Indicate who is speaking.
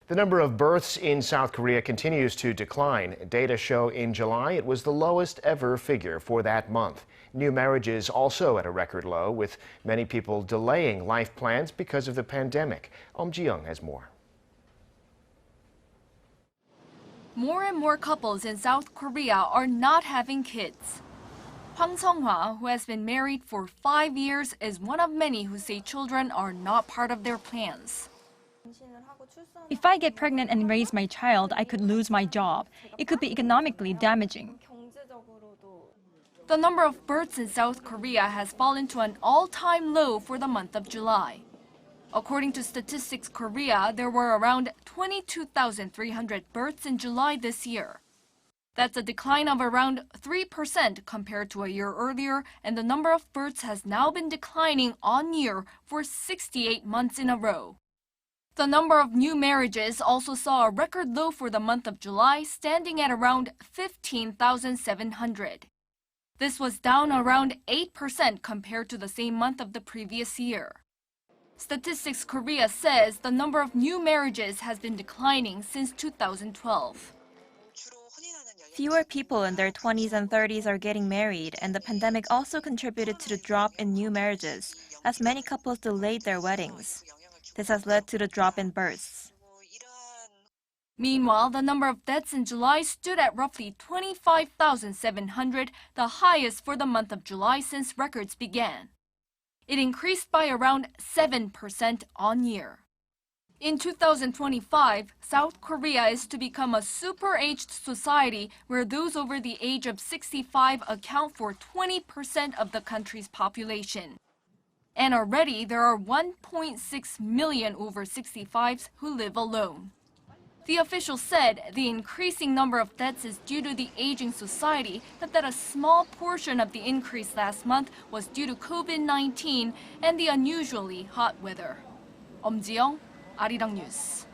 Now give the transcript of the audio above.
Speaker 1: The number of births in South Korea continues to decline. Data show in July it was the lowest ever figure for that month. New marriages also at a record low, with many people delaying life plans because of the pandemic. Eum Ji-young has more.
Speaker 2: More and more couples in South Korea are not having kids. Hwang Seong-hwa, who has been married for 5 years, is one of many who say children are not part of their plans.
Speaker 3: If I get pregnant and raise my child, I could lose my job. It could be economically damaging.
Speaker 2: The number of births in South Korea has fallen to an all-time low for the month of July. According to Statistics Korea, there were around 22,300 births in July this year. That's a decline of around 3% compared to a year earlier, and the number of births has now been declining on year for 68 months in a row. The number of new marriages also saw a record low for the month of July, standing at around 15,700. This was down around 8% compared to the same month of the previous year. Statistics Korea says the number of new marriages has been declining since 2012.
Speaker 4: Fewer people in their 20s and 30s are getting married, and the pandemic also contributed to the drop in new marriages, as many couples delayed their weddings. This has led to the drop in births.
Speaker 2: Meanwhile, the number of deaths in July stood at roughly 25,700, the highest for the month of July since records began. It increased by around 7% on year. In 2025, South Korea is to become a super-aged society where those over the age of 65 account for 20% of the country's population. And already there are 1.6 million over 65s who live alone. The official said the increasing number of deaths is due to the aging society, but that a small portion of the increase last month was due to COVID-19 and the unusually hot weather. Eum Ji-young, Arirang News.